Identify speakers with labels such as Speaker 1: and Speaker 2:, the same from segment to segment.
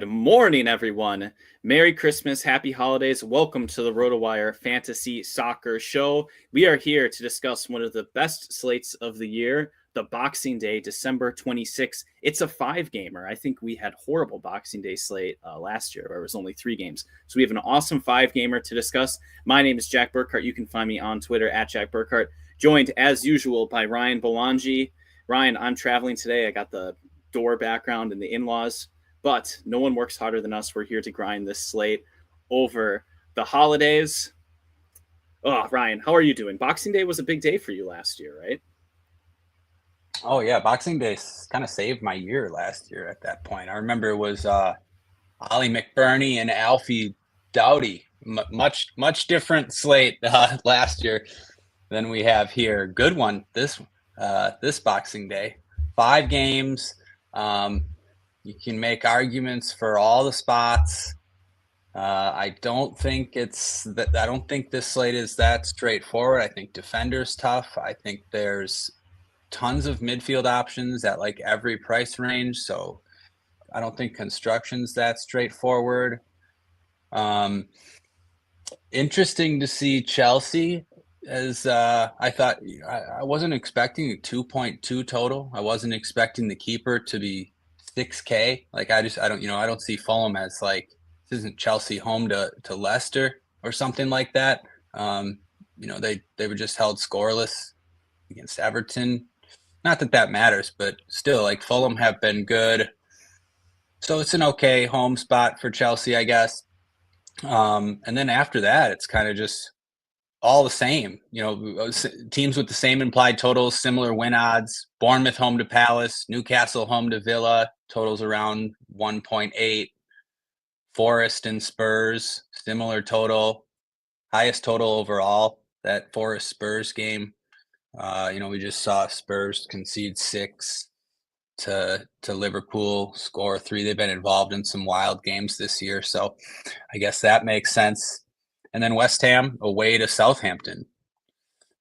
Speaker 1: Good morning, everyone. Merry Christmas, happy holidays. Welcome to the RotoWire Fantasy Soccer Show. We are here to discuss one of the best slates of the year, the Boxing Day, December 26th. It's a 5-gamer. I think we had horrible Boxing Day slate last year, where it was only 3 games. So we have an awesome 5-gamer to discuss. My name is Jack Burkart. You can find me on Twitter at Jack Burkart, joined as usual by Ryan Belongia. Ryan, I'm traveling today. I got the door background and the in-laws. But no one works harder than us. We're here to grind this slate over the holidays. Oh, Ryan, how are you doing? Boxing Day was a big day for you last year, right?
Speaker 2: Oh, yeah. Boxing Day kind of saved my year last year at that point. I remember it was Ollie McBurney and Alfie Doughty. Much different slate last year than we have here. Good one this Boxing Day. 5 games. You can make arguments for all the spots. I don't think this slate is that straightforward. I think defender's tough. I think there's tons of midfield options at like every price range. So I don't think construction's that straightforward. Interesting to see Chelsea as I thought. I wasn't expecting a 2.2 total. I wasn't expecting the keeper to be 6K. Like I don't see Fulham as like, this isn't Chelsea home to Leicester or something like that. They were just held scoreless against Everton. Not that matters, but still, like Fulham have been good. So it's an okay home spot for Chelsea, I guess. And then after that, it's kind of just all the same, teams with the same implied totals, similar win odds. Bournemouth home to Palace, Newcastle home to Villa, totals around 1.8. Forest and Spurs, similar total, highest total overall, that Forest Spurs game. We just saw Spurs concede 6 to Liverpool, score 3. They've been involved in some wild games this year, so I guess that makes sense. And then West Ham away to Southampton.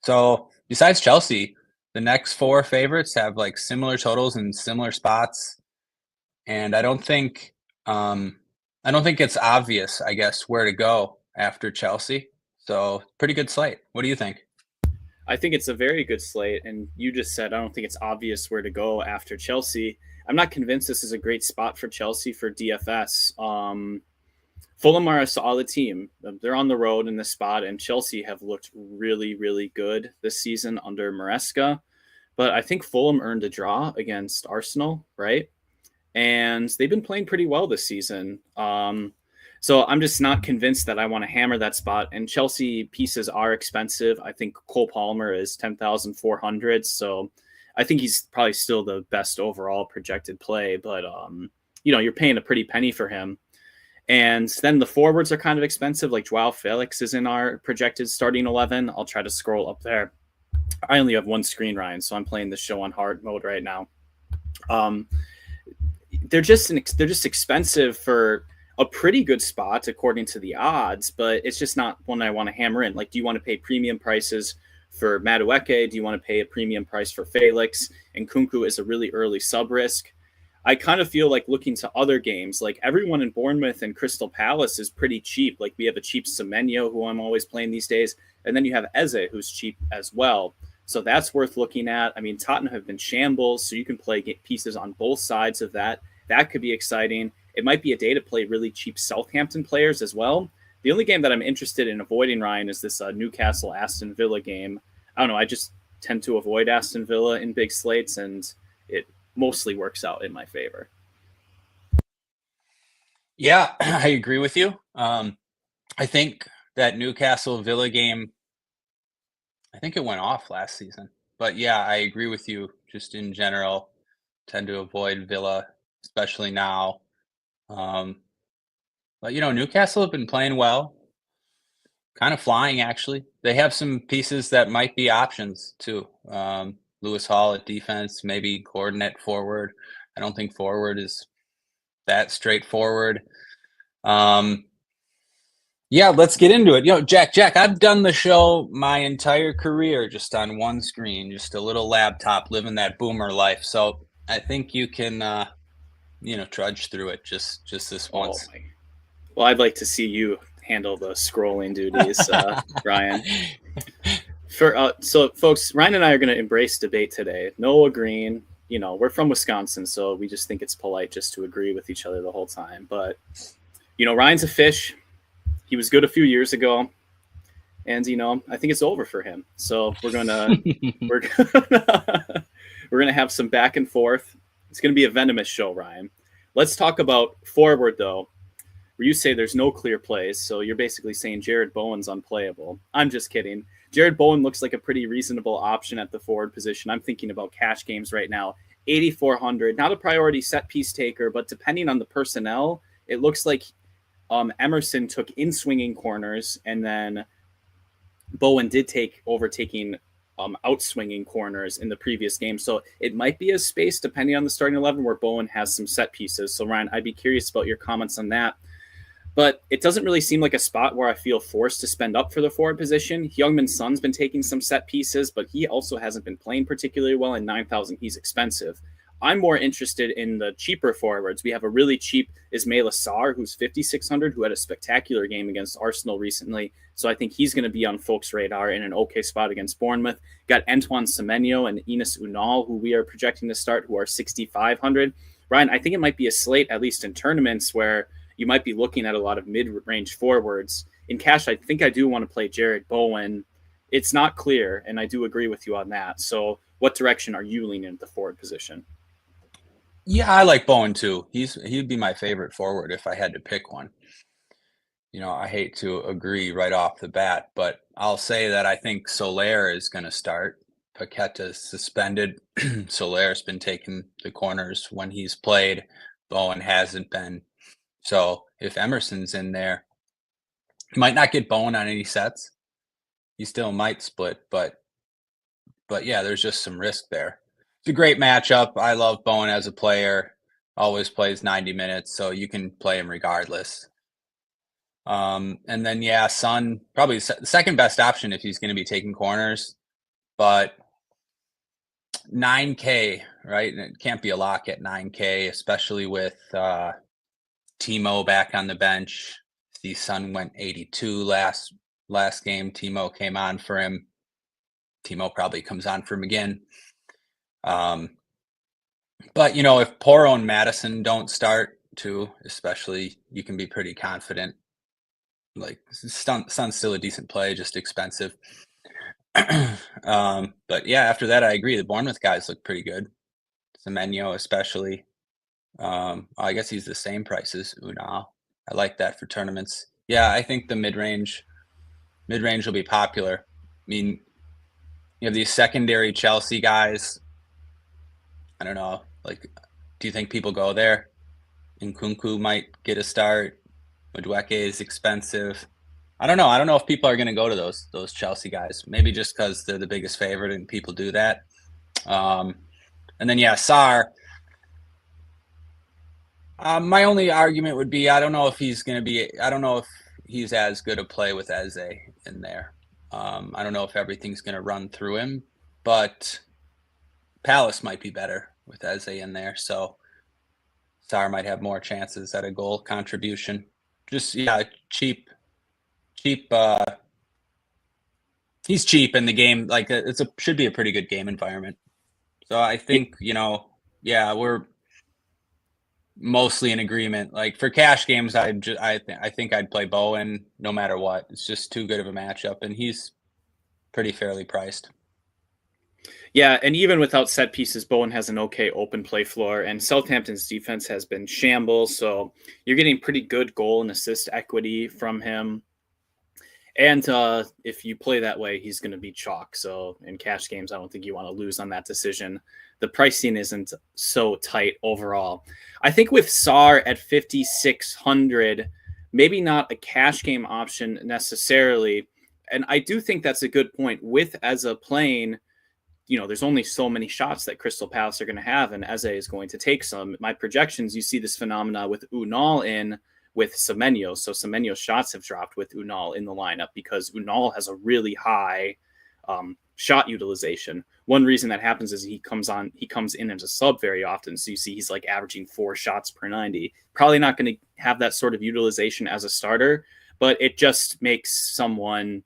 Speaker 2: So besides Chelsea, the next 4 favorites have like similar totals and similar spots. And I don't think it's obvious, I guess, where to go after Chelsea. So pretty good slate. What do you think?
Speaker 1: I think it's a very good slate. And you just said, I don't think it's obvious where to go after Chelsea. I'm not convinced this is a great spot for Chelsea for DFS. Fulham are a solid team. They're on the road in this spot, and Chelsea have looked really, really good this season under Maresca. But I think Fulham earned a draw against Arsenal, right? And they've been playing pretty well this season. So I'm just not convinced that I want to hammer that spot. And Chelsea pieces are expensive. I think Cole Palmer is 10,400. So I think he's probably still the best overall projected play. But, you're paying a pretty penny for him. And then the forwards are kind of expensive. Like Joao Felix is in our projected starting 11. I'll try to scroll up there. I only have one screen, Ryan, so I'm playing the show on hard mode right now. They're just expensive for a pretty good spot according to the odds, but it's just not one I want to hammer in. Like, do you want to pay premium prices for Madueke? Do you want to pay a premium price for Felix? And Nkunku is a really early sub risk. I kind of feel like looking to other games, like everyone in Bournemouth and Crystal Palace is pretty cheap. Like we have a cheap Semenyo, who I'm always playing these days. And then you have Eze, who's cheap as well. So that's worth looking at. I mean, Tottenham have been shambles, so you can play pieces on both sides of that. That could be exciting. It might be a day to play really cheap Southampton players as well. The only game that I'm interested in avoiding, Ryan, is this Newcastle-Aston Villa game. I don't know. I just tend to avoid Aston Villa in big slates, and it mostly works out in my favor.
Speaker 2: Yeah, I agree with you. I think that Newcastle Villa game, I think it went off last season. But yeah, I agree with you. Just in general, tend to avoid Villa, especially now. But Newcastle have been playing well, kind of flying actually. They have some pieces that might be options too. Lewis Hall at defense, maybe Gordon at forward. I don't think forward is that straightforward. Yeah, let's get into it. Jack, I've done the show my entire career just on one screen, just a little laptop, living that boomer life. So I think you can trudge through it just this
Speaker 1: Oh
Speaker 2: once.
Speaker 1: my. Well, I'd like to see you handle the scrolling duties, Ryan. So folks, Ryan and I are going to embrace debate today. No agreeing. We're from Wisconsin, so we just think it's polite just to agree with each other the whole time. But Ryan's a fish. He was good a few years ago, and I think it's over for him. So we're gonna have some back and forth. It's gonna be a venomous show, Ryan. Let's talk about forward though, where you say there's no clear plays. So you're basically saying Jared Bowen's unplayable. I'm just kidding. Jared Bowen looks like a pretty reasonable option at the forward position. I'm thinking about cash games right now. 8,400, not a priority set piece taker, but depending on the personnel, it looks like Emerson took in swinging corners, and then Bowen did take overtaking out swinging corners in the previous game. So it might be a space, depending on the starting 11, where Bowen has some set pieces. So Ryan, I'd be curious about your comments on that. But it doesn't really seem like a spot where I feel forced to spend up for the forward position. Heung-min Son's been taking some set pieces, but he also hasn't been playing particularly well. In 9,000, he's expensive. I'm more interested in the cheaper forwards. We have a really cheap Ismail Assar, who's 5,600, who had a spectacular game against Arsenal recently. So I think he's going to be on folks' radar in an okay spot against Bournemouth. Got Antoine Semenyo and Ines Unal, who we are projecting to start, who are 6,500. Ryan, I think it might be a slate, at least in tournaments, where you might be looking at a lot of mid-range forwards. In cash, I think I do want to play Jared Bowen. It's not clear, and I do agree with you on that. So what direction are you leaning at the forward position?
Speaker 2: Yeah, I like Bowen too. He'd be my favorite forward if I had to pick one. I hate to agree right off the bat, but I'll say that I think Soler is going to start. Paqueta's suspended. Soler's been taking the corners when he's played. Bowen hasn't been. So if Emerson's in there, he might not get Bowen on any sets. He still might split, but yeah, there's just some risk there. It's a great matchup. I love Bowen as a player. Always plays 90 minutes, so you can play him regardless. And then yeah, Son probably the second best option if he's going to be taking corners, but 9K, right? And it can't be a lock at 9K, especially with Timo back on the bench. The Son went 82 last game. Timo came on for him. Timo probably comes on for him again. But if Porro and Madison don't start too, especially, you can be pretty confident. Like Son's still a decent play, just expensive. But yeah, after that, I agree. The Bournemouth guys look pretty good. Semenyo especially. I guess he's the same price as Unal. I like that for tournaments. Yeah, I think the mid-range will be popular. I mean, you have these secondary Chelsea guys. I don't know. Like, do you think people go there? Nkunku might get a start. Madueke is expensive. I don't know. I don't know if people are going to go to those Chelsea guys. Maybe just because they're the biggest favorite and people do that. And then yeah, Sarr. My only argument would be I don't know if he's as good a play with Eze in there. I don't know if everything's going to run through him, but Palace might be better with Eze in there. So Sarr might have more chances at a goal contribution. Just, yeah, cheap. He's cheap in the game. Like should be a pretty good game environment. So I think, yeah, we're mostly in agreement. Like for cash games, I think I'd play Bowen no matter what. It's just too good of a matchup, and he's pretty fairly priced.
Speaker 1: Yeah, and even without set pieces, Bowen has an okay open play floor, and Southampton's defense has been shambles, so you're getting pretty good goal and assist equity from him. And if you play that way, he's going to be chalk. So in cash games, I don't think you want to lose on that decision. The pricing isn't so tight overall. I think with Sarr at 5,600, maybe not a cash game option necessarily. And I do think that's a good point. With Eze playing, there's only so many shots that Crystal Palace are going to have, and Eze is going to take some. My projections, you see this phenomena with Unal in with Semenyo. So Semenyo's shots have dropped with Unal in the lineup because Unal has a really high shot utilization. one reason that happens is he comes in as a sub very often. So you see he's like averaging 4 shots per 90. Probably not going to have that sort of utilization as a starter, but it just makes someone,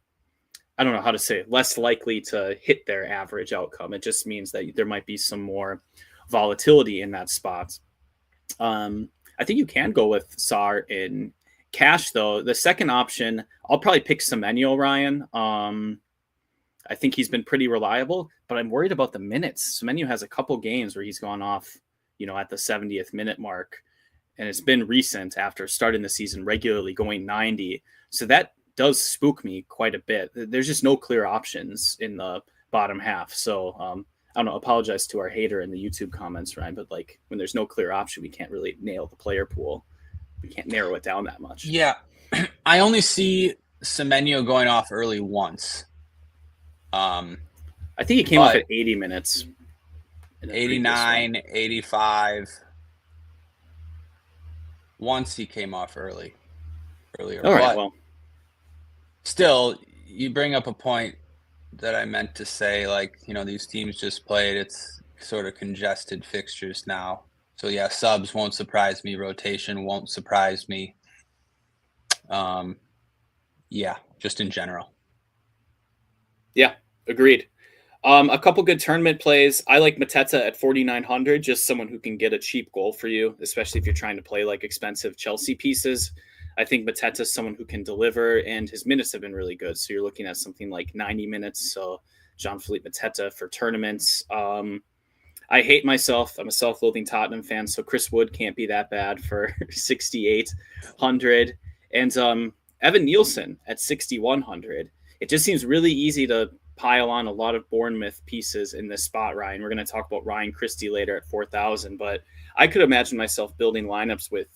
Speaker 1: I don't know how to say it, less likely to hit their average outcome. It just means that there might be some more volatility in that spot. I think you can go with Sarr in cash, though. The second option, I'll probably pick Semenyo, Ryan. I think he's been pretty reliable, but I'm worried about the minutes. Semenyo has a couple games where he's gone off, at the 70th minute mark, and it's been recent after starting the season regularly going 90. So that does spook me quite a bit. There's just no clear options in the bottom half. So I don't know, apologize to our hater in the YouTube comments, Ryan, but like when there's no clear option, we can't really nail the player pool. We can't narrow it down that much.
Speaker 2: Yeah. I only see Semenyo going off early once.
Speaker 1: I think he came off at 80 minutes.
Speaker 2: 89, 85. Once he came off earlier.
Speaker 1: All right, well.
Speaker 2: Still, you bring up a point that I meant to say, like, these teams just played. It's sort of congested fixtures now. So, yeah, subs won't surprise me. Rotation won't surprise me. Yeah, just in general.
Speaker 1: Yeah, agreed. A couple good tournament plays. I like Mateta at 4,900, just someone who can get a cheap goal for you, especially if you're trying to play like expensive Chelsea pieces. I think Mateta is someone who can deliver, and his minutes have been really good. So you're looking at something like 90 minutes. So Jean-Philippe Mateta for tournaments. I hate myself. I'm a self-loathing Tottenham fan, so Chris Wood can't be that bad for 6,800. And Evan Nielsen at 6,100. It just seems really easy to pile on a lot of Bournemouth pieces in this spot, Ryan. We're going to talk about Ryan Christie later at 4,000, but I could imagine myself building lineups with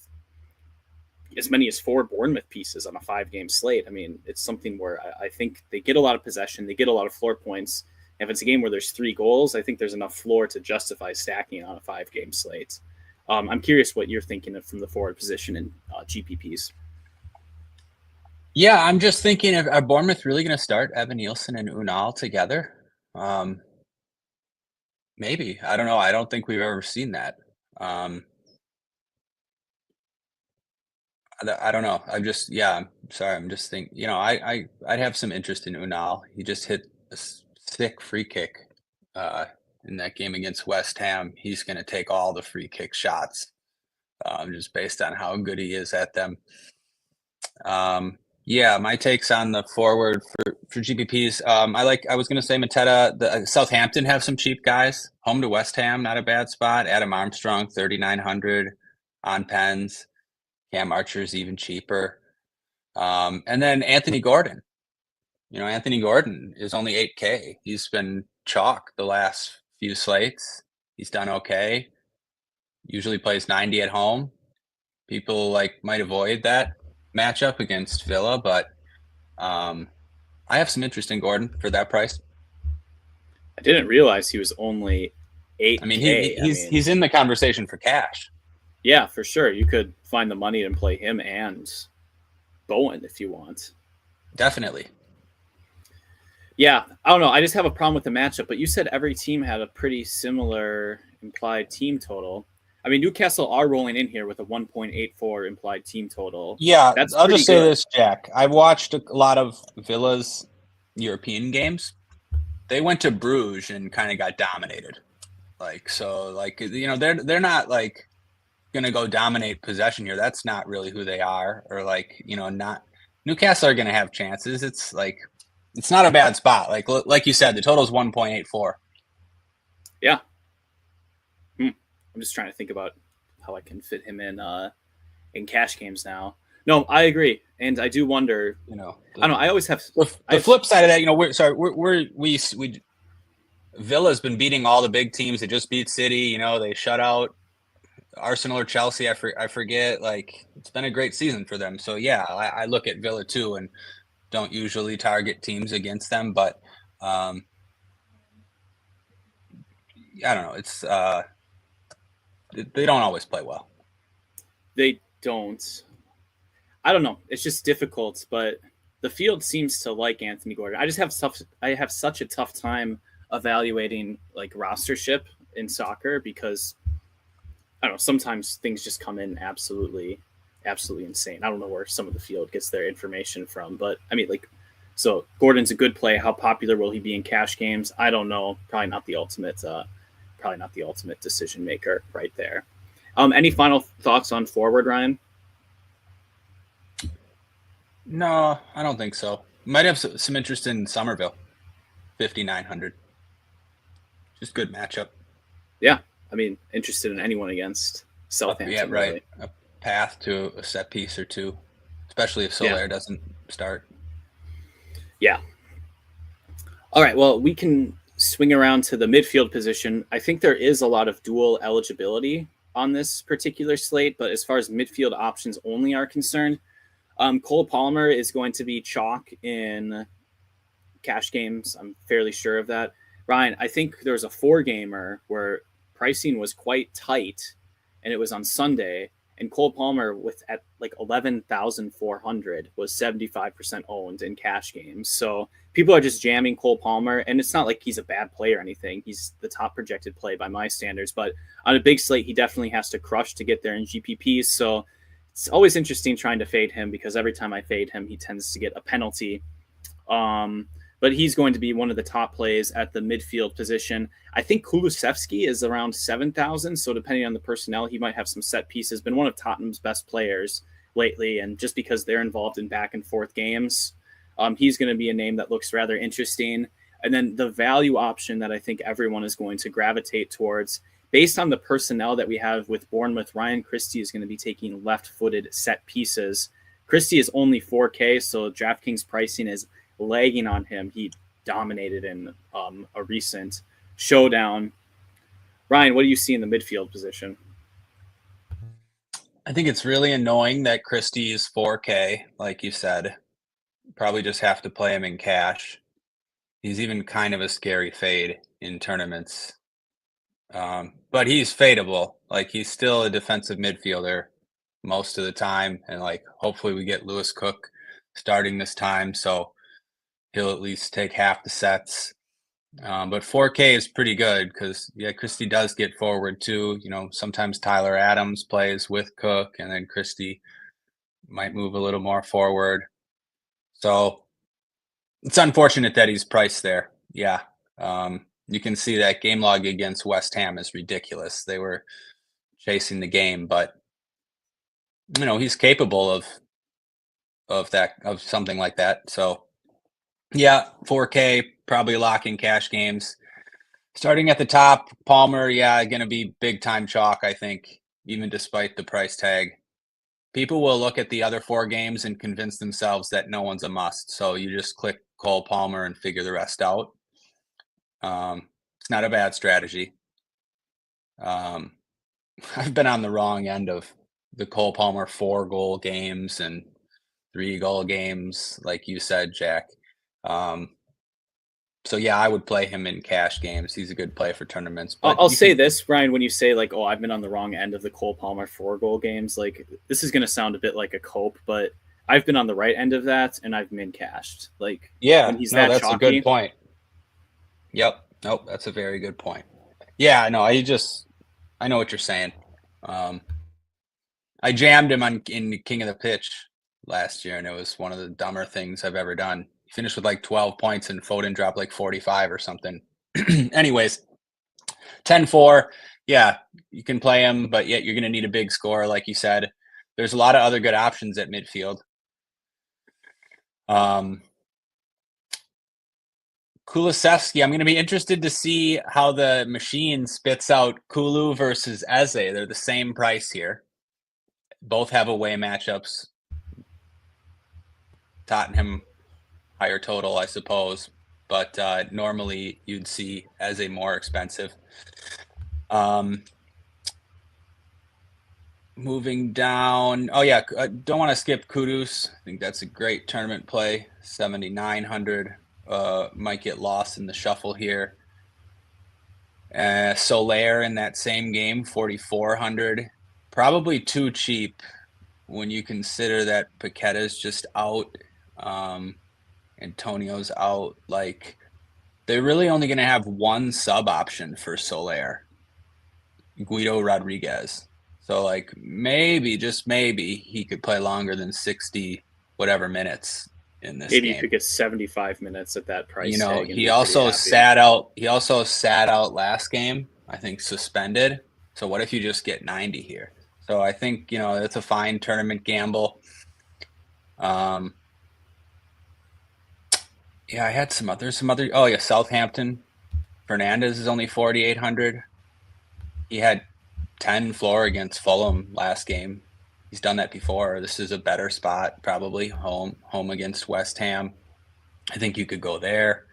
Speaker 1: as many as 4 Bournemouth pieces on a 5-game slate. I mean, it's something where I think they get a lot of possession, they get a lot of floor points. If it's a game where there's 3 goals, I think there's enough floor to justify stacking on a 5-game slate. I'm curious what you're thinking of from the forward position in GPPs.
Speaker 2: Yeah, I'm just thinking, are Bournemouth really going to start Evan Nielsen and Unal together? Maybe. I don't know. I don't think we've ever seen that. I don't know. I'm sorry. I'm just thinking, I'd have some interest in Unal. He just hit a sick free kick in that game against West Ham. He's going to take all the free kick shots just based on how good he is at them. Yeah, my takes on the forward for GPPs. I was going to say Mateta. The Southampton have some cheap guys. Home to West Ham, not a bad spot. Adam Armstrong, 3,900 on pens. Cam Archer's even cheaper. And then Anthony Gordon. Anthony Gordon is only 8K. He's been chalk the last few slates. He's done okay. Usually plays 90 at home. People might avoid that matchup against Villa, but I have some interest in Gordon for that price.
Speaker 1: I didn't realize he was only 8K.
Speaker 2: I mean, he's in the conversation for cash.
Speaker 1: Yeah, for sure. You could find the money and play him and Bowen if you want.
Speaker 2: Definitely.
Speaker 1: Yeah, I don't know. I just have a problem with the matchup, but you said every team had a pretty similar implied team total. I mean, Newcastle are rolling in here with a 1.84 implied team total.
Speaker 2: Yeah, I'll just say this, Jack. I've watched a lot of Villa's European games. They went to Bruges and kind of got dominated. They're not going to go dominate possession here. That's not really who they are. Or not Newcastle are going to have chances. It's not a bad spot. Like you said, the total is 1.84.
Speaker 1: Yeah. I'm just trying to think about how I can fit him in cash games now. No, I agree, and I do wonder. I don't know. I always have
Speaker 2: the flip side of that. Villa's been beating all the big teams. They just beat City. They shut out Arsenal or Chelsea. I forget. It's been a great season for them. So yeah, I look at Villa too, and don't usually target teams against them, but I don't know. It's they don't always play well.
Speaker 1: They don't. I don't know. It's just difficult, but the field seems to like Anthony Gordon. I have such a tough time evaluating like rostership in soccer because I don't know, sometimes things just come in absolutely insane. I don't know where some of the field gets their information from, but I mean, like, so Gordon's a good play. How popular will he be in cash games? I don't know. Probably not the ultimate decision maker right there. Any final thoughts on forward, Ryan?
Speaker 2: No, I don't think so. Might have some interest in Somerville, 5,900. Just good matchup.
Speaker 1: Yeah, I mean, interested in anyone against Southampton.
Speaker 2: Yeah, right.
Speaker 1: Really.
Speaker 2: A path to a set piece or two, especially if Soler doesn't start.
Speaker 1: Yeah. All right. Well, we can swing around to the midfield position. I think there is a lot of dual eligibility on this particular slate, but as far as midfield options only are concerned, Cole Palmer is going to be chalk in cash games. I'm fairly sure of that. Ryan, I think there was a 4-gamer where pricing was quite tight, and it was on Sunday. And Cole Palmer, with at like 11,400, was 75% owned in cash games. So people are just jamming Cole Palmer, and it's not like he's a bad play or anything. He's the top projected play by my standards, but on a big slate, he definitely has to crush to get there in GPPs. So it's always interesting trying to fade him because every time I fade him, he tends to get a penalty. But he's going to be one of the top plays at the midfield position. I think Kulusevski is around 7,000. So depending on the personnel, he might have some set pieces. Been one of Tottenham's best players lately. And just because they're involved in back and forth games, he's going to be a name that looks rather interesting. And then the value option that I think everyone is going to gravitate towards, based on the personnel that we have with Bournemouth, Ryan Christie is going to be taking left-footed set pieces. Christie is only 4K, so DraftKings pricing is lagging on him. He dominated in a recent showdown. Ryan, what do you see in the midfield position?
Speaker 2: I think it's really annoying that Christie is 4K, like you said. Probably just have to play him in cash. He's even kind of a scary fade in tournaments. But he's fadeable. Like, he's still a defensive midfielder most of the time. And, like, hopefully we get Lewis Cook starting this time. So he'll at least take half the sets. But 4K is pretty good because, yeah, Christie does get forward too. You know, sometimes Tyler Adams plays with Cook, and then Christie might move a little more forward. So it's unfortunate that he's priced there. Yeah. You can see that game log against West Ham is ridiculous. They were chasing the game, but you know, he's capable of something like that. So yeah, 4K, probably locking cash games. Starting at the top, Palmer, yeah, going to be big time chalk, I think, even despite the price tag. People will look at the other 4 games and convince themselves that no one's a must. So you just click Cole Palmer and figure the rest out. It's not a bad strategy. I've been on the wrong end of the Cole Palmer 4-goal games and 3-goal games, like you said, Jack. So yeah, I would play him in cash games. He's a good play for tournaments. But
Speaker 1: I'll say this, Ryan, when you say like, oh, I've been on the wrong end of the Cole Palmer 4-goal games, like this is going to sound a bit like a cope, but I've been on the right end of that and I've min cashed. Like,
Speaker 2: yeah,
Speaker 1: when he's
Speaker 2: that's
Speaker 1: chalky,
Speaker 2: a good point. Yep. Nope. That's a very good point. Yeah, no, I know what you're saying. I jammed him in King of the Pitch last year, and it was one of the dumber things I've ever done. He finished with like 12 points, and Foden dropped like 45 or something. Anyways, 10-4. Yeah, you can play him, but yet you're going to need a big score, like you said. There's a lot of other good options at midfield. Kulusevski, I'm going to be interested to see how the machine spits out Kulu versus Eze. They're the same price here. Both have away matchups. Tottenham higher total, I suppose, but normally you'd see Eze more expensive. Moving down. Oh yeah, I don't want to skip Kudus. I think that's a great tournament play. 7,900. Might get lost in the shuffle here. Soler in that same game, 4,400. Probably too cheap when you consider that Paqueta's just out. Antonio's out. Like, they're really only going to have one sub option for Soler, Guido Rodriguez. So like maybe, just maybe, he could play longer than 60 whatever minutes in this
Speaker 1: Maybe
Speaker 2: game.
Speaker 1: you could get 75 minutes at that price
Speaker 2: You know,
Speaker 1: tag. And
Speaker 2: he also sat out last game, I think suspended. So what if you just get 90 here? So I think, you know, it's a fine tournament gamble. Yeah, I had some other. Oh yeah, Southampton. Fernandez is only 4,800. He had 10 floor against Fulham last game. He's done that before. This is a better spot, probably home against West Ham. I think you could go there.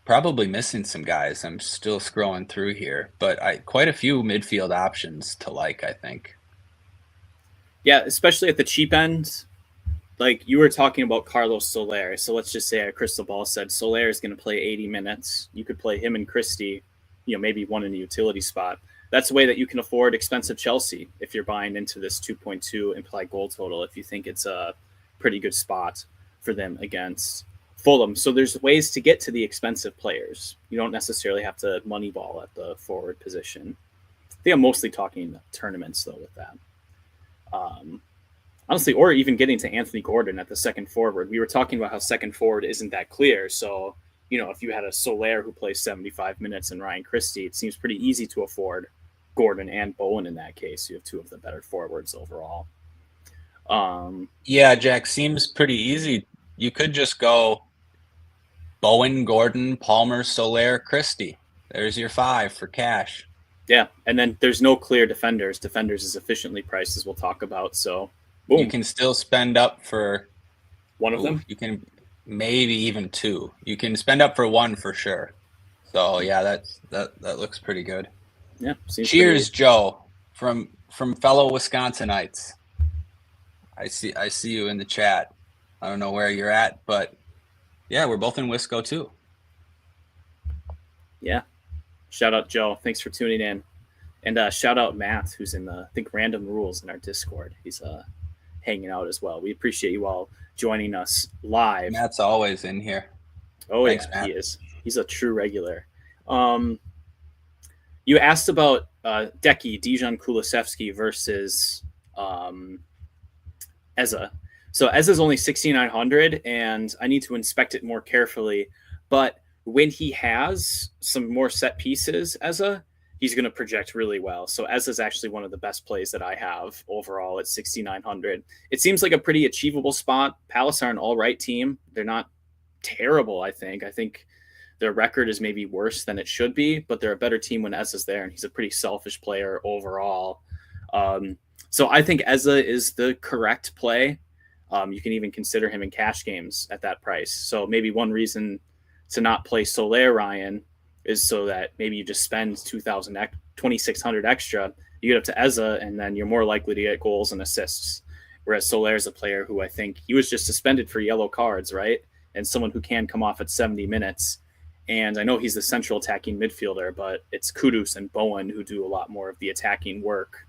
Speaker 2: Probably missing some guys. I'm still scrolling through here, but quite a few midfield options to like, I think.
Speaker 1: Yeah, especially at the cheap end. Like you were talking about Carlos Soler. So let's just say a crystal ball said Soler is going to play 80 minutes. You could play him and Christie, you know, maybe one in the utility spot. That's a way that you can afford expensive Chelsea if you're buying into this 2.2 implied goal total, if you think it's a pretty good spot for them against Fulham. So there's ways to get to the expensive players. You don't necessarily have to moneyball at the forward position. I think I'm mostly talking tournaments, though, with that. Honestly, or even getting to Anthony Gordon at the second forward. We were talking about how second forward isn't that clear. So, you know, if you had a Soler who plays 75 minutes and Ryan Christie, it seems pretty easy to afford Gordon and Bowen in that case. You have two of the better forwards overall.
Speaker 2: Yeah, Jack, seems pretty easy. You could just go Bowen, Gordon, Palmer, Soler, Christie. There's your 5 for cash.
Speaker 1: Yeah, and then there's no clear defenders. Defenders is efficiently priced, as we'll talk about. So, boom.
Speaker 2: You can still spend up for
Speaker 1: one of them.
Speaker 2: You can maybe even 2. You can spend up for 1 for sure. So yeah, that looks pretty good.
Speaker 1: Yeah.
Speaker 2: Cheers, Joe, from fellow Wisconsinites. I see you in the chat. I don't know where you're at, but yeah, we're both in Wisco too.
Speaker 1: Yeah. Shout out Joe. Thanks for tuning in. And shout out Matt, who's in I think Random Rules in our Discord. He's hanging out as well. We appreciate you all joining us live.
Speaker 2: Matt's always in here.
Speaker 1: Oh, thanks, yeah, Matt. He is. He's a true regular. You asked about Dejan Kulusevski versus Eza. So Eza's only 6,900, and I need to inspect it more carefully. But when he has some more set pieces, Eza, he's going to project really well. So Eza's actually one of the best plays that I have overall at 6,900. It seems like a pretty achievable spot. Palace are an all right team. They're not terrible, I think. I think their record is maybe worse than it should be, but they're a better team when Eza's there, and he's a pretty selfish player overall. So I think Eza is the correct play. You can even consider him in cash games at that price. So maybe one reason to not play Soler, Ryan, is so that maybe you just spend 2,600 extra, you get up to Eza, and then you're more likely to get goals and assists. Whereas Soler is a player who I think he was just suspended for yellow cards, right? And someone who can come off at 70 minutes. And I know he's the central attacking midfielder, but it's Kudus and Bowen who do a lot more of the attacking work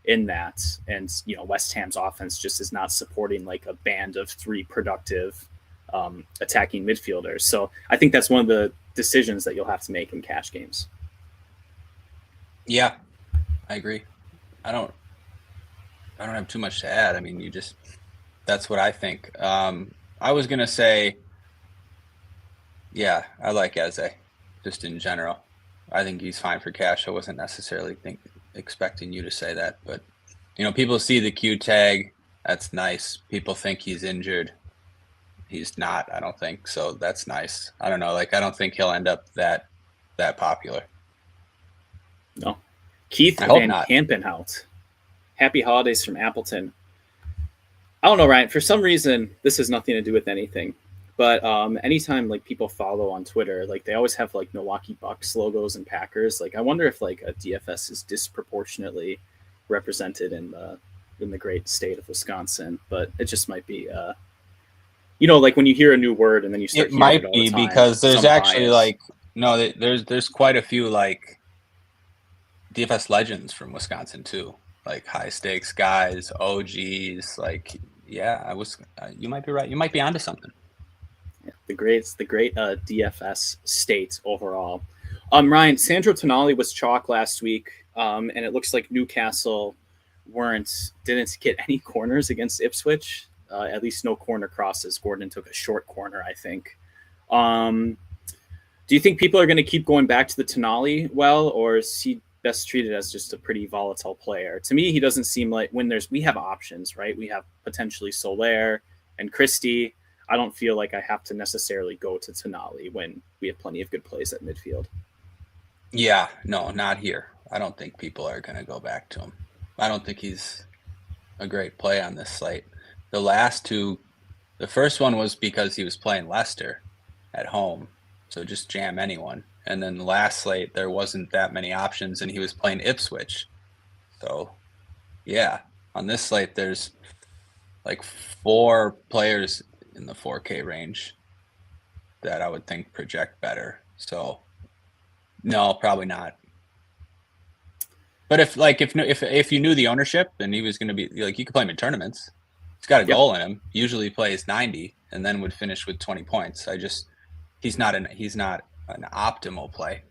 Speaker 1: in that. And, you know, West Ham's offense just is not supporting like a band of 3 productive attacking midfielders. So I think that's one of the decisions that you'll have to make in cash games.
Speaker 2: Yeah, I agree. I don't have too much to add. I mean, that's what I think. I was going to say, yeah, I like Eze just in general. I think he's fine for cash. I wasn't necessarily expecting you to say that, but you know, people see the Q tag. That's nice. People think he's injured. He's not, I don't think. So that's nice. I don't know. Like, I don't think he'll end up that popular.
Speaker 1: No. Keith Van Kampenhout. Happy holidays from Appleton. I don't know, Ryan. For some reason, this has nothing to do with anything. But anytime like people follow on Twitter, like they always have like Milwaukee Bucks logos and Packers. Like I wonder if like a DFS is disproportionately represented in the great state of Wisconsin. But it just might be, you know, like when you hear a new word and then you start.
Speaker 2: It might be because there's actually bias. There's quite a few like DFS legends from Wisconsin too, like high stakes guys, OGs. Like, yeah, you might be right. You might be onto something.
Speaker 1: Yeah. the great DFS state overall. Ryan, Sandro Tonali was chalk last week, and it looks like Newcastle didn't get any corners against Ipswich. At least no corner crosses. Gordon took a short corner, I think. Do you think people are going to keep going back to the Tonali or is he best treated as just a pretty volatile player? To me, he doesn't seem like we have options, right? We have potentially Soler and Christie. I don't feel like I have to necessarily go to Tonali when we have plenty of good plays at midfield.
Speaker 2: Yeah, no, not here. I don't think people are going to go back to him. I don't think he's a great play on this slate. The last two, the first one was because he was playing Leicester at home, so just jam anyone. And then the last slate, there wasn't that many options, and he was playing Ipswich. So, yeah, on this slate, there's like 4 players in the 4K range that I would think project better. So, no, probably not. But if you knew the ownership and he was going to be like, you could play him in tournaments. He's got a goal in him. Usually plays 90 and then would finish with 20 points. He's not an optimal play.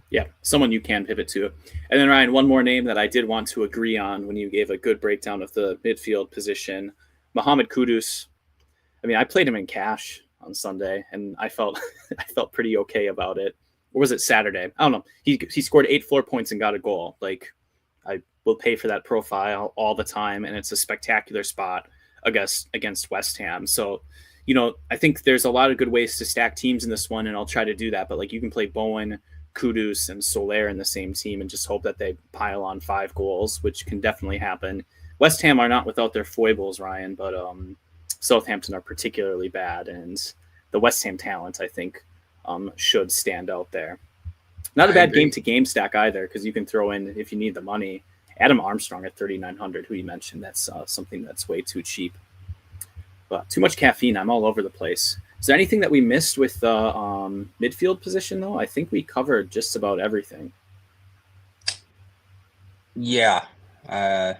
Speaker 1: Yeah, someone you can pivot to. And then Ryan, one more name that I did want to agree on when you gave a good breakdown of the midfield position, Mohamed Kudus. I mean, I played him in cash on Sunday, and I felt pretty okay about it. Or was it Saturday? I don't know. He scored 8 floor points and got a goal. Like, I will pay for that profile all the time, and it's a spectacular spot against West Ham. So, I think there's a lot of good ways to stack teams in this one, and I'll try to do that. But like, you can play Bowen, Kudus, and Soler in the same team and just hope that they pile on 5 goals, which can definitely happen. West Ham are not without their foibles, Ryan, but Southampton are particularly bad, and the West Ham talent, I think, should stand out there. Not a bad game-to-game stack either, because you can throw in, if you need the money, Adam Armstrong at 3,900, who you mentioned. That's something that's way too cheap. But too much caffeine. I'm all over the place. Is there anything that we missed with the midfield position, though? I think we covered just about everything.
Speaker 2: Yeah. I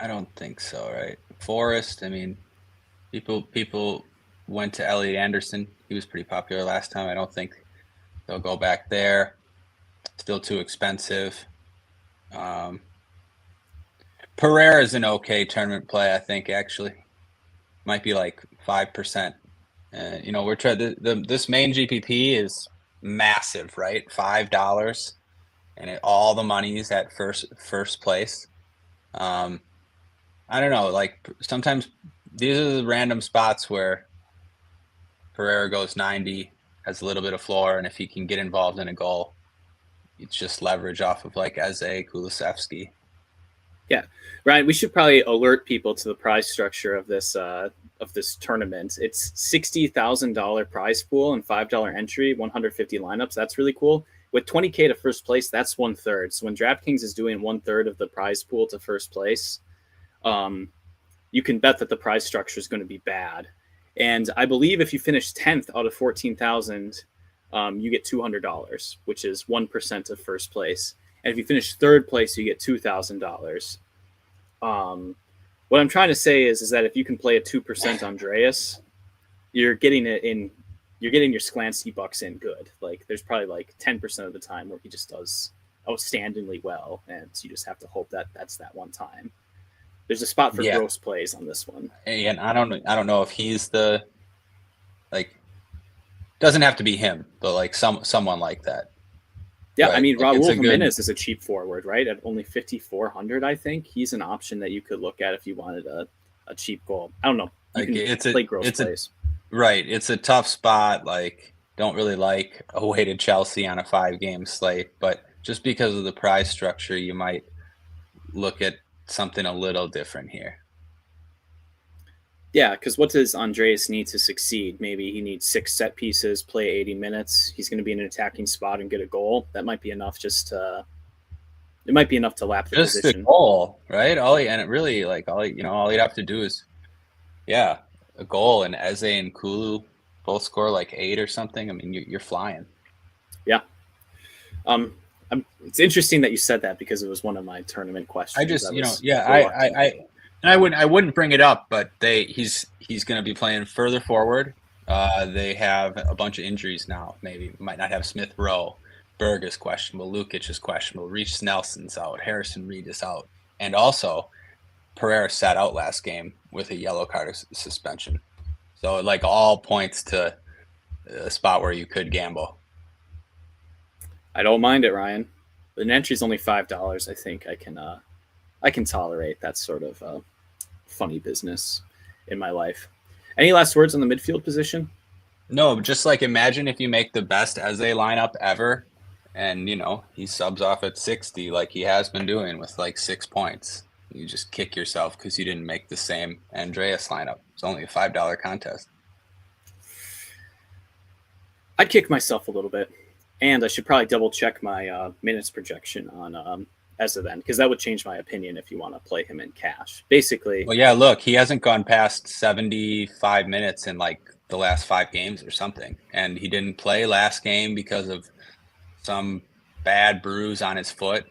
Speaker 2: don't think so, right? Forest, I mean, people went to Elliot Anderson. He was pretty popular last time. I don't think they'll go back there. Still too expensive. Pereira is an okay tournament play, I think, actually. Might be like 5%. We're trying this main GPP is massive, right? $5, and all the money is at first place. I don't know. Like, sometimes these are the random spots where Pereira goes 90, has a little bit of floor, and if he can get involved in a goal, it's just leverage off of like Eze, Kulusevski.
Speaker 1: Yeah, Ryan, we should probably alert people to the prize structure of this tournament. It's $60,000 prize pool and $5 entry, 150 lineups. That's really cool. With 20K to first place, that's 1/3. So when DraftKings is doing 1/3 of the prize pool to first place, you can bet that the prize structure is going to be bad. And I believe if you finish 10th out of 14,000, you get $200, which is 1% of first place. And if you finish 3rd place, you get $2,000. What I'm trying to say is that if you can play a 2% Andreas, you're getting your Sklansky bucks in good. Like, there's probably like 10% of the time where he just does outstandingly well, and you just have to hope that that's that one time. There's a spot for gross plays on this one.
Speaker 2: And I don't know if he's the, like, doesn't have to be him, but like someone like that.
Speaker 1: Yeah, right? I mean, like, Raul Jimenez is a cheap forward, right? At only 5,400, I think. He's an option that you could look at if you wanted a cheap goal. I don't know. You can play gross plays.
Speaker 2: Right. It's a tough spot. Like, don't really like away to Chelsea on a 5-game slate, but just because of the prize structure, you might look at something a little different here.
Speaker 1: Yeah, because what does Andreas need to succeed? Maybe he needs 6 set pieces, play 80 minutes. He's going to be in an attacking spot and get a goal. That might be enough it might be enough to lap the position.
Speaker 2: Just a goal, right? All he'd have to do is, a goal, and Eze and Kulu both score like 8 or something. I mean, you're flying.
Speaker 1: Yeah. It's interesting that you said that because it was one of my tournament questions.
Speaker 2: I just, And I wouldn't bring it up, but he's going to be playing further forward. They have a bunch of injuries now. Maybe might not have Smith Rowe. Berg is questionable. Lukic is questionable. Reece Nelson's out. Harrison Reed is out. And also, Pereira sat out last game with a yellow card suspension. So, like, all points to a spot where you could gamble.
Speaker 1: I don't mind it, Ryan. The entry's only $5. I think I can tolerate that sort of funny business in my life. Any last words on the midfield position?
Speaker 2: No, just like imagine if you make the best Eze lineup ever, and he subs off at 60 like he has been doing with like 6 points. You just kick yourself because you didn't make the same Andreas lineup. It's only a $5 contest.
Speaker 1: I'd kick myself a little bit, and I should probably double check my minutes projection on Eze then, because that would change my opinion if you want to play him in cash. Basically,
Speaker 2: well, yeah, look, he hasn't gone past 75 minutes in like the last 5 games or something, and he didn't play last game because of some bad bruise on his foot.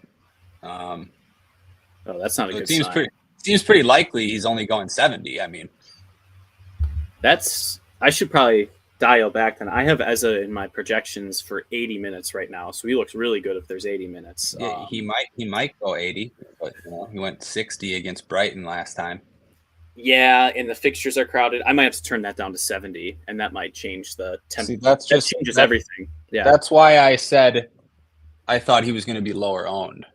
Speaker 1: Oh, that's not a good sign.
Speaker 2: Seems pretty likely he's only going 70. I mean,
Speaker 1: I should probably dial back then. I have Eze in my projections for 80 minutes right now, so he looks really good if there's 80 minutes.
Speaker 2: Yeah, he might go 80, but he went 60 against Brighton last time.
Speaker 1: Yeah, and the fixtures are crowded. I might have to turn that down to 70, and that might change the tempo.
Speaker 2: That
Speaker 1: changes everything. Yeah,
Speaker 2: that's why I said I thought he was going to be lower owned,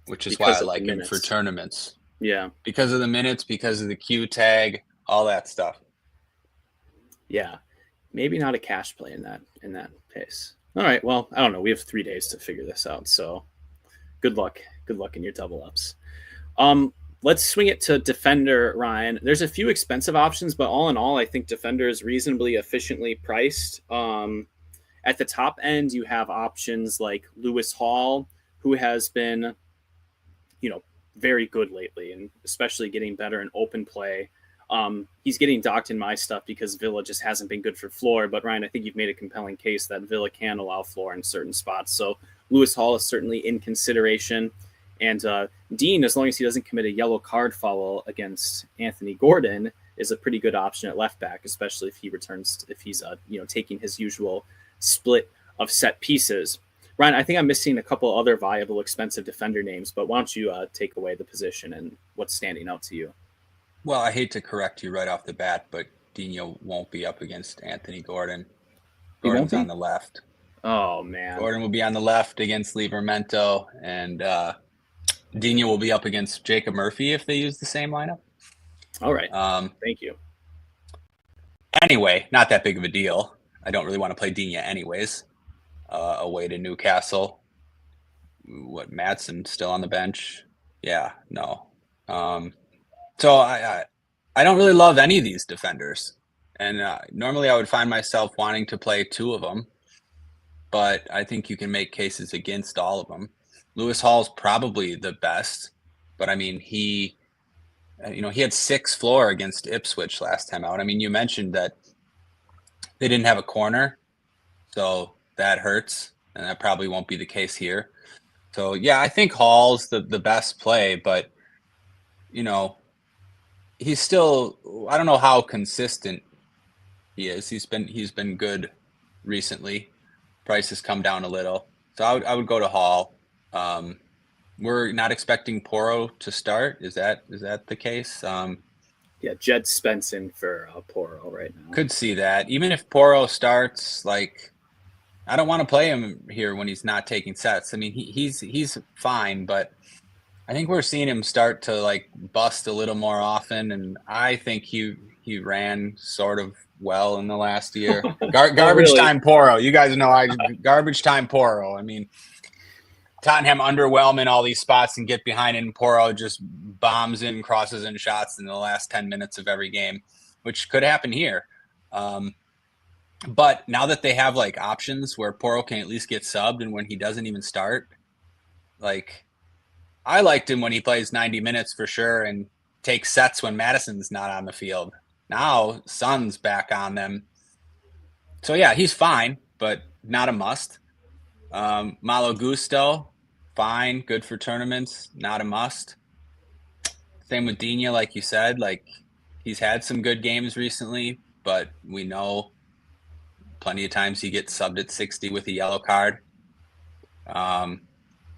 Speaker 2: which is why I like him for tournaments.
Speaker 1: Yeah,
Speaker 2: because of the minutes, because of the Q tag, all that stuff.
Speaker 1: Yeah, maybe not a cash play in that pace. All right, well, I don't know. We have 3 days to figure this out, so good luck. Good luck in your double ups. Let's swing it to defender, Ryan. There's a few expensive options, but all in all, I think defender is reasonably efficiently priced. At the top end, you have options like Lewis Hall, who has been, very good lately, and especially getting better in open play. He's getting docked in my stuff because Villa just hasn't been good for floor. But Ryan, I think you've made a compelling case that Villa can allow floor in certain spots. So Lewis Hall is certainly in consideration. And Dean, as long as he doesn't commit a yellow card foul against Anthony Gordon, is a pretty good option at left back, especially if he's taking his usual split of set pieces. Ryan, I think I'm missing a couple other viable expensive defender names, but why don't you take away the position and what's standing out to you?
Speaker 2: Well, I hate to correct you right off the bat, but Dino won't be up against Anthony Gordon. Gordon's on the left.
Speaker 1: Oh, man.
Speaker 2: Gordon will be on the left against Livramento, and Dino will be up against Jacob Murphy if they use the same lineup.
Speaker 1: All right. Thank you.
Speaker 2: Anyway, not that big of a deal. I don't really want to play Dino anyways. Away to Newcastle. What, Madsen still on the bench? Yeah, no. So I don't really love any of these defenders. And normally I would find myself wanting to play 2 of them. But I think you can make cases against all of them. Lewis Hall's probably the best. But, I mean, he had 6 floor against Ipswich last time out. I mean, you mentioned that they didn't have a corner. So that hurts. And that probably won't be the case here. So, yeah, I think Hall's the best play. But, he's still, I don't know how consistent he is. He's been good recently. Price has come down a little. So I would go to Hall. We're not expecting Porro to start. Is that the case?
Speaker 1: Yeah, Jed Spence in for Porro right now.
Speaker 2: Could see that. Even if Porro starts, I don't want to play him here when he's not taking sets. I mean, he's fine, but I think we're seeing him start to bust a little more often, and I think he ran sort of well in the last year. Garbage
Speaker 1: really?
Speaker 2: Time Porro. You guys know garbage time Porro. I mean, Tottenham underwhelm in all these spots and get behind, and Porro just bombs in, crosses in shots in the last 10 minutes of every game, which could happen here. But now that they have options where Porro can at least get subbed, and when he doesn't even start, I liked him when he plays 90 minutes for sure and takes sets when Madison's not on the field. Now Son's back on them. So, yeah, he's fine, but not a must. Malo Gusto, fine, good for tournaments, not a must. Same with Digne, like you said. Like, he's had some good games recently, but we know plenty of times he gets subbed at 60 with a yellow card.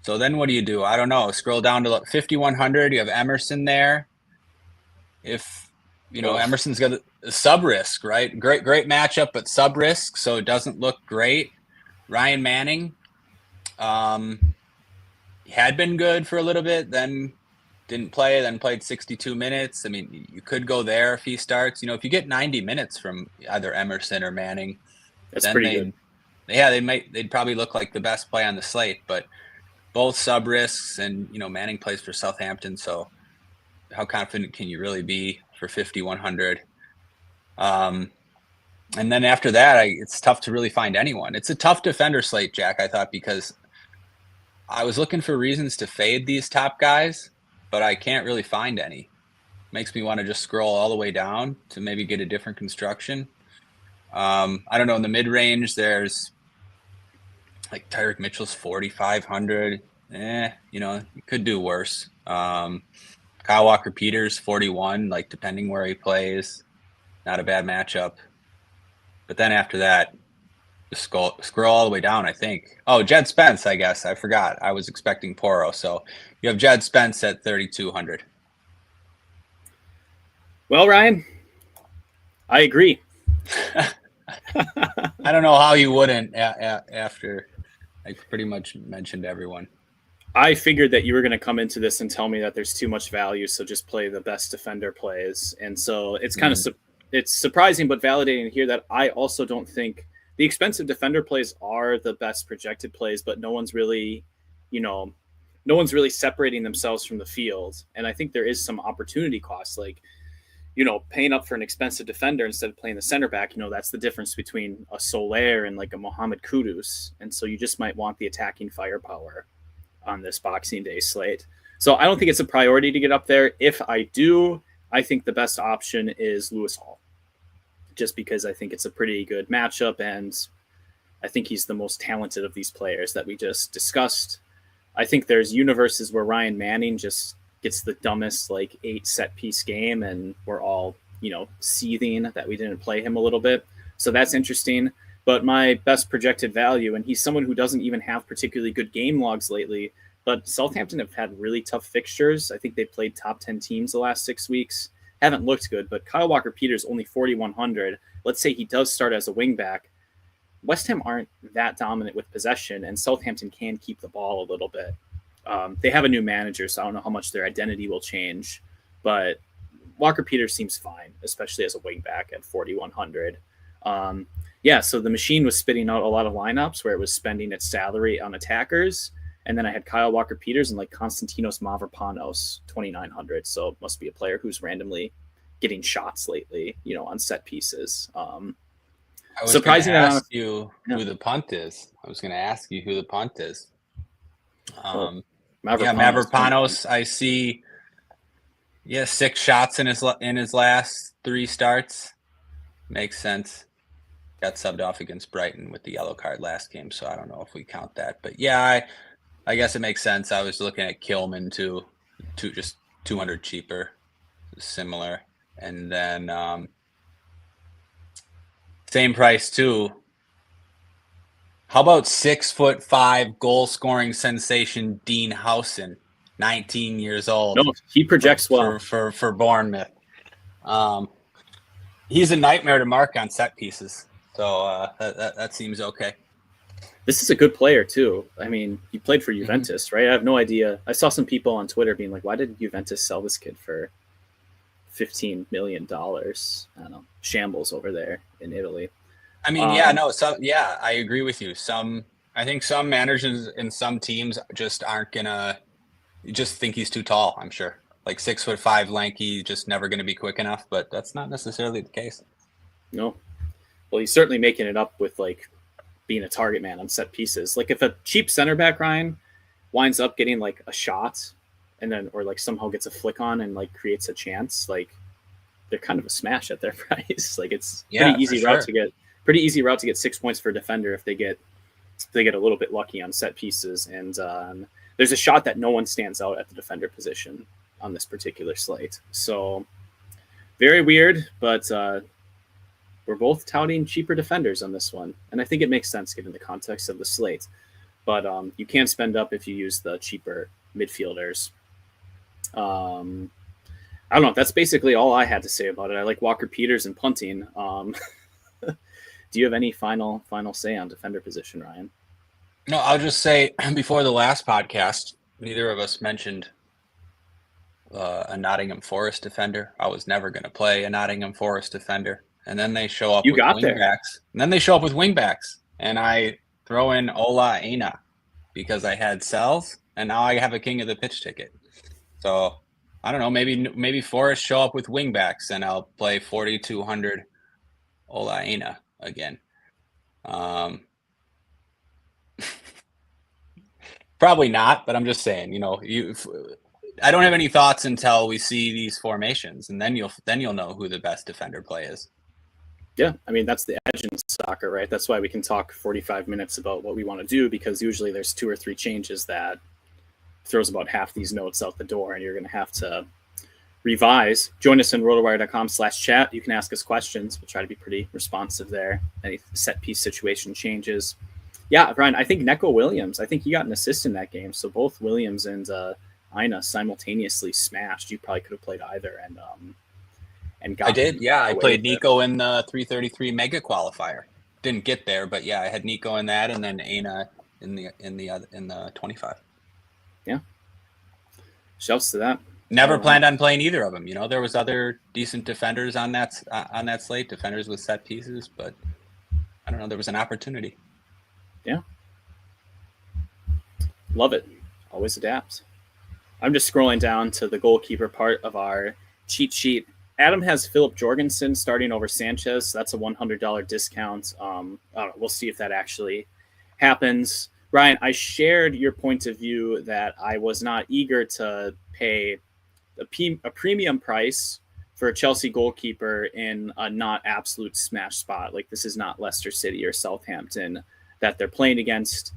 Speaker 2: So then what do you do? I don't know. Scroll down to 5,100. You have Emerson there. If, Emerson's got a sub risk, right? Great matchup, but sub risk, so it doesn't look great. Ryan Manning, he had been good for a little bit, then didn't play, then played 62 minutes. I mean, you could go there if he starts. If you get 90 minutes from either Emerson or Manning,
Speaker 1: that's pretty good.
Speaker 2: Yeah, they'd probably look like the best play on the slate, but both sub risks, and Manning plays for Southampton, so how confident can you really be for 5,100? And then after that, it's tough to really find anyone. It's a tough defender slate, Jack, I thought, because I was looking for reasons to fade these top guys, but I can't really find any. Makes me want to just scroll all the way down to maybe get a different construction. I don't know. In the mid-range, there's like Tyreek Mitchell's 4,500. You could do worse. Kyle Walker-Peters, 41, like depending where he plays. Not a bad matchup. But then after that, just scroll all the way down, I think. Oh, Jed Spence, I guess. I forgot. I was expecting Poro. So you have Jed Spence at 3,200.
Speaker 1: Well, Ryan, I agree.
Speaker 2: I don't know how you wouldn't after I pretty much mentioned everyone.
Speaker 1: I figured that you were going to come into this and tell me that there's too much value, so just play the best defender plays. And so it's kind of it's surprising but validating to hear that I also don't think the expensive defender plays are the best projected plays, but no one's really separating themselves from the field. And I think there is some opportunity cost, like, paying up for an expensive defender instead of playing the center back. That's the difference between a Soler and like a Mohamed Kudus. And so you just might want the attacking firepower on this Boxing Day slate. So I don't think it's a priority to get up there. If I do, I think the best option is Lewis Hall, just because I think it's a pretty good matchup, and I think he's the most talented of these players that we just discussed. I think there's universes where Ryan Manning just gets the dumbest 8 set piece game, and we're all seething that we didn't play him a little bit. So that's interesting. But my best projected value, and he's someone who doesn't even have particularly good game logs lately, but Southampton have had really tough fixtures. I think they played top 10 teams the last 6 weeks. Haven't looked good, but Kyle Walker-Peters only 4,100. Let's say he does start as a wingback. West Ham aren't that dominant with possession, and Southampton can keep the ball a little bit. They have a new manager, so I don't know how much their identity will change, but Walker-Peters seems fine, especially as a wingback at 4,100. So the machine was spitting out a lot of lineups where it was spending its salary on attackers. And then I had Kyle Walker-Peters and Konstantinos Mavropanos, 2,900. So it must be a player who's randomly getting shots lately, on set pieces.
Speaker 2: Surprising to ask you who the punt is. I was going to ask you who the punt is. Mavropanos. I see. 6 shots in his last 3 starts. Makes sense. Got subbed off against Brighton with the yellow card last game, so I don't know if we count that. But I guess it makes sense. I was looking at Kilman too, just 200 cheaper, similar, and then same price too. How about 6'5" goal scoring sensation Dean Howson, 19 years old?
Speaker 1: No, he projects well
Speaker 2: for Bournemouth. He's a nightmare to mark on set pieces, so that seems okay.
Speaker 1: This is a good player too. I mean, he played for Juventus, right? I have no idea. I saw some people on Twitter being like, "Why did Juventus sell this kid for $15 million?" I don't know, shambles over there in Italy.
Speaker 2: I mean, I agree with you. I think some managers in some teams just aren't gonna. You just think he's too tall. I'm sure, 6'5", lanky, just never going to be quick enough. But that's not necessarily the case.
Speaker 1: No, well, he's certainly making it up with being a target man on set pieces. If a cheap center back Ryan winds up getting a shot, and then or somehow gets a flick on and creates a chance, they're kind of a smash at their price. It's pretty easy route to get 6 points for a defender if they get a little bit lucky on set pieces. And there's a shot that no one stands out at the defender position on this particular slate. So very weird, but we're both touting cheaper defenders on this one. And I think it makes sense given the context of the slate. But you can spend up if you use the cheaper midfielders. I don't know. That's basically all I had to say about it. I like Walker Peters and punting. Do you have any final say on defender position, Ryan?
Speaker 2: No, I'll just say before the last podcast, neither of us mentioned a Nottingham Forest defender. I was never going to play a Nottingham Forest defender. And then they show up with wingbacks. And then they show up with wingbacks. And I throw in Ola Aina because I had Sells, and now I have a king of the pitch ticket. So I don't know, maybe Forest show up with wingbacks and I'll play 4,200 Ola Aina again. Probably not, but I'm just saying, I don't have any thoughts until we see these formations, and then you'll know who the best defender play is.
Speaker 1: Yeah, I mean, that's the edge in soccer, right? That's why we can talk 45 minutes about what we want to do, because usually there's 2 or 3 changes that throws about half these notes out the door, and you're going to have to revise. Join us on rotowire.com/chat. You can ask us questions. We'll try to be pretty responsive there. Any set piece situation changes. Yeah, Brian, I think Neco Williams, I think he got an assist in that game. So both Williams and Aina simultaneously smashed. You probably could have played either and got.
Speaker 2: I did, yeah. I played Nico in the 333 mega qualifier. Didn't get there, but yeah, I had Nico in that, and then Aina in the 25.
Speaker 1: Yeah. Shouts to that.
Speaker 2: Never planned on playing either of them. There was other decent defenders on that slate, defenders with set pieces, but I don't know. There was an opportunity.
Speaker 1: Yeah. Love it. Always adapt. I'm just scrolling down to the goalkeeper part of our cheat sheet. Adam has Philip Jorgensen starting over Sanchez. So that's a $100 discount. I don't know, we'll see if that actually happens. Ryan, I shared your point of view that I was not eager to pay a premium price for a Chelsea goalkeeper in a not absolute smash spot. Like, this is not Leicester City or Southampton that they're playing against.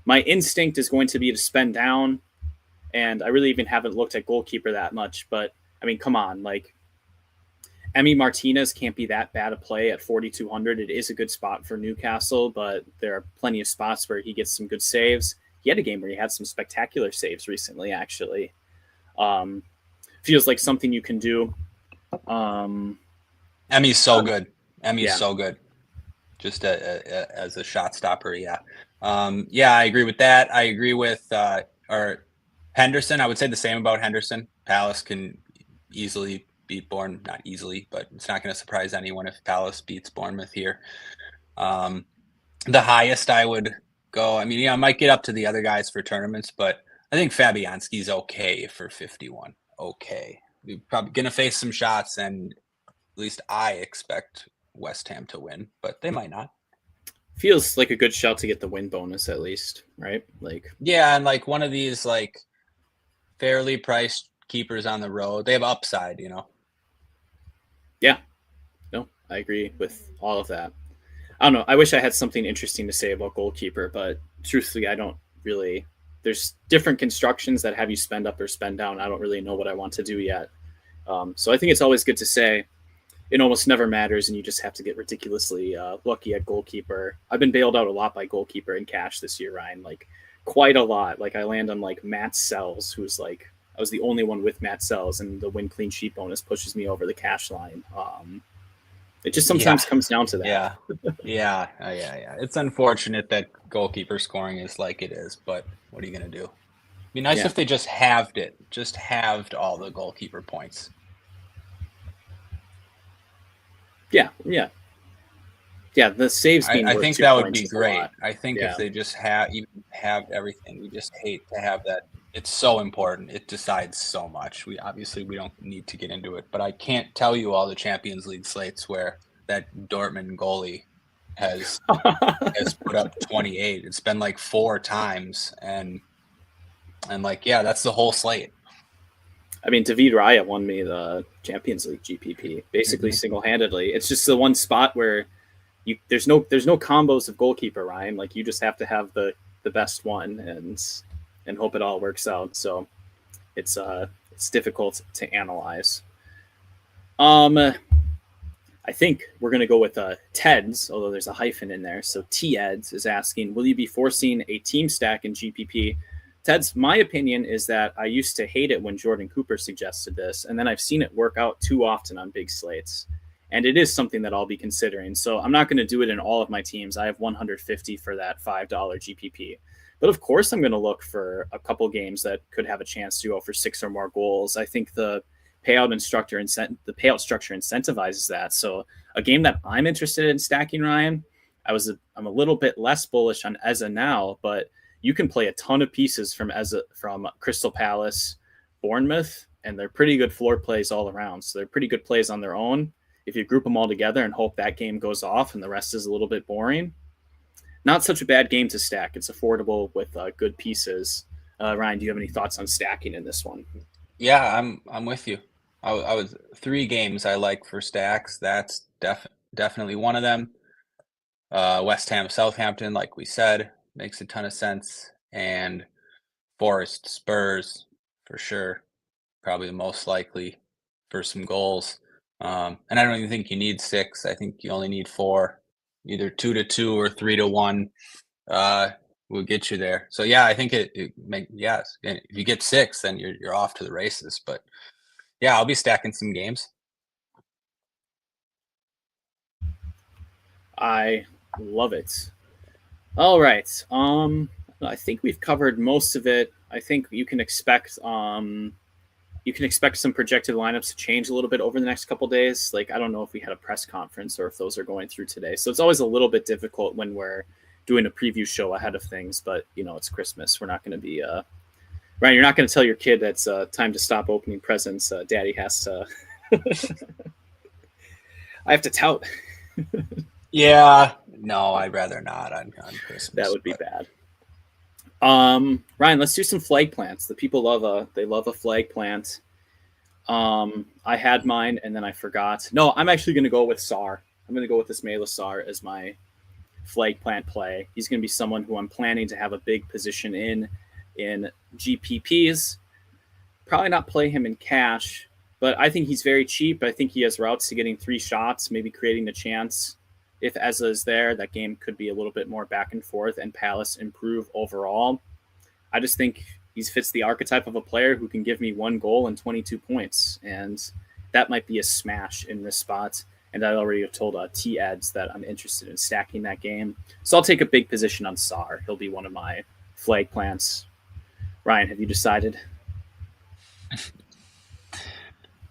Speaker 1: My instinct is going to be to spend down, and I really even haven't looked at goalkeeper that much. But, I mean, come on. Like, Emi Martinez can't be that bad a play at 4,200. It is a good spot for Newcastle, but there are plenty of spots where he gets some good saves. He had a game where he had some spectacular saves recently, actually. Feels like something you can do.
Speaker 2: Emi's so good. Emi's so good. Just as a shot stopper, yeah. I agree with that. I agree with Henderson. I would say the same about Henderson. Palace can easily beat Bournemouth. Not easily, but it's not going to surprise anyone if Palace beats Bournemouth here. The highest I would go, I mean, I might get up to the other guys for tournaments, but I think Fabianski's okay for 51. Okay. We're probably going to face some shots, and at least I expect West Ham to win, but they might not.
Speaker 1: Feels like a good shout to get the win bonus at least, right? Like,
Speaker 2: yeah, and like one of these like fairly priced keepers on the road, they have upside,
Speaker 1: Yeah, no, I agree with all of that. I don't know. I wish I had something interesting to say about goalkeeper, but truthfully, I don't really. There's different constructions that have you spend up or spend down. I don't really know what I want to do yet. So I think it's always good to say it almost never matters, and you just have to get ridiculously lucky at goalkeeper. I've been bailed out a lot by goalkeeper in cash this year, Ryan, like quite a lot. Like I land on like Matt Sells, who's like, I was the only one with Matt Sells, and the win clean sheet bonus pushes me over the cash line. It just sometimes comes down to that.
Speaker 2: Yeah. It's unfortunate that goalkeeper scoring is like it is, but what are you going to do? It'd be nice if they just halved it, just halved all the goalkeeper points. Yeah,
Speaker 1: the saves being
Speaker 2: I think that would be great. I think if they just have everything, we just hate to have that. It's so important. It decides so much. We don't need to get into it, but I can't tell you all the Champions League slates where that Dortmund goalie has put up 28. It's been like 4 times, and like, yeah, that's the whole slate.
Speaker 1: I mean, David Raya won me the Champions League GPP basically single-handedly. It's just the one spot where there's no combos of goalkeeper, Ryan. Like, you just have to have the best one and hope it all works out. So it's it's difficult to analyze. I think we're going to go with Ted's, although there's a hyphen in there. So T-Eds is asking, will you be forcing a team stack in GPP? Ted's, my opinion is that I used to hate it when Jordan Cooper suggested this, and then I've seen it work out too often on big slates. And it is something that I'll be considering. So I'm not going to do it in all of my teams. I have 150 for that $5 GPP. But of course, I'm going to look for a couple games that could have a chance to go for 6 or more goals. I think the payout structure incentivizes that. So a game that I'm interested in stacking, Ryan, I'm a little bit less bullish on Eza now, but you can play a ton of pieces from Eza from Crystal Palace, Bournemouth, and they're pretty good floor plays all around. So they're pretty good plays on their own. If you group them all together and hope that game goes off and the rest is a little bit boring, not such a bad game to stack. It's affordable with good pieces. Ryan, do you have any thoughts on stacking in this one?
Speaker 2: Yeah, I'm with you. I was 3 games I like for stacks. That's definitely one of them. West Ham, Southampton, like we said, makes a ton of sense. And Forest, Spurs, for sure, probably the most likely for some goals. And I don't even think you need 6. I think you only need 4, either 2-2 or 3-1. Will get you there. So yeah, I think yes. If you get 6, then you're off to the races. But yeah, I'll be stacking some games.
Speaker 1: I love it. All right. I think we've covered most of it. I think you can expect some projected lineups to change a little bit over the next couple of days. Like, I don't know if we had a press conference or if those are going through today. So it's always a little bit difficult when we're doing a preview show ahead of things, but it's Christmas. We're not going to be Ryan, you're not going to tell your kid that's time to stop opening presents. Daddy has to I have to tout.
Speaker 2: Yeah, no, I'd rather not on Christmas.
Speaker 1: That would be bad. Ryan, let's do some flag plants. The people love a flag plant. I had mine and then I forgot. No, I'm actually going to go with Sar. I'm going to go with Ismaila Sar as my flag plant play. He's going to be someone who I'm planning to have a big position in GPPs. Probably not play him in cash, but I think he's very cheap. I think he has routes to getting 3 shots, maybe creating a chance. If Eza is there, that game could be a little bit more back and forth and Palace improve overall. I just think he fits the archetype of a player who can give me 1 goal and 22 points. And that might be a smash in this spot. And I already have told T-Ads that I'm interested in stacking that game. So I'll take a big position on Sar. He'll be one of my flag plants. Ryan, have you decided?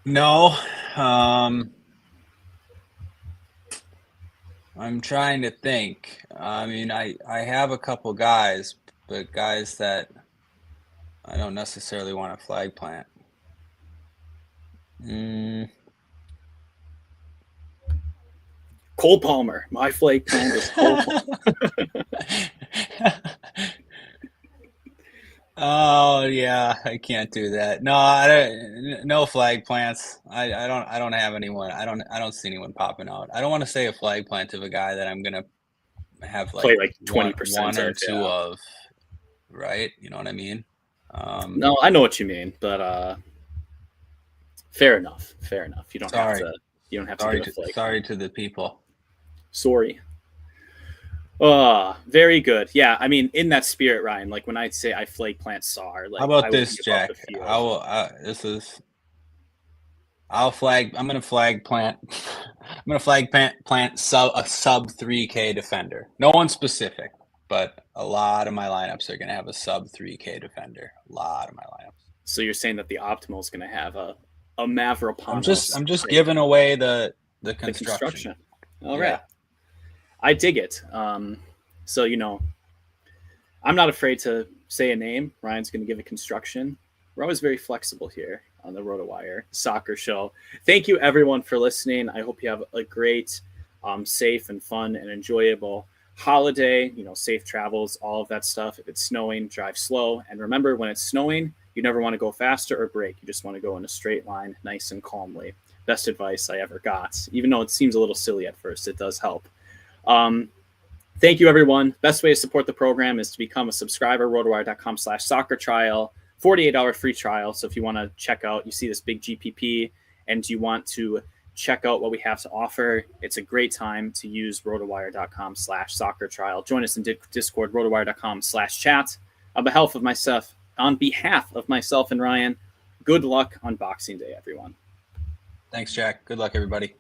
Speaker 2: No. I'm trying to think. I mean, I have a couple guys, but guys that I don't necessarily want to flag plant.
Speaker 1: Cole Palmer. My flag plant is Cole Palmer.
Speaker 2: Oh yeah, I can't do that. No, no flag plants. I don't have anyone. I don't see anyone popping out. I don't want to say a flag plant of a guy that I'm gonna have
Speaker 1: play like 20%
Speaker 2: one or two of, right? You know what I mean?
Speaker 1: No, I know what you mean, but fair enough. You don't have to. You don't have to get a flag.
Speaker 2: Sorry to the people.
Speaker 1: Sorry. Very good. Yeah, I mean, in that spirit, Ryan, like when I say I flag plant Sar, like
Speaker 2: how about this, Jack? I'll flag. I'm gonna flag plant. I'm gonna flag plant a sub 3K defender. No one specific, but a lot of my lineups are gonna have a sub 3K defender. A lot of my lineups.
Speaker 1: So you're saying that the optimal is gonna have a Mavropanos.
Speaker 2: I'm just giving away the construction.
Speaker 1: All right. Yeah. I dig it. So, I'm not afraid to say a name. Ryan's going to give a construction. We're always very flexible here on the RotoWire Soccer Show. Thank you, everyone, for listening. I hope you have a great, safe and fun and enjoyable holiday. Safe travels, all of that stuff. If it's snowing, drive slow. And remember, when it's snowing, you never want to go faster or brake. You just want to go in a straight line, nice and calmly. Best advice I ever got. Even though it seems a little silly at first, it does help. Thank you, everyone. Best way to support the program is to become a subscriber, rotowire.com/soccer trial. 48-hour free trial. So if you want to check out, you see this big GPP and you want to check out what we have to offer, it's a great time to use rotowire.com/soccer trial. Join us in Discord, rotowire.com/chat. On behalf of myself and Ryan, good luck on Boxing Day, everyone.
Speaker 2: Thanks, Jack. Good luck, everybody.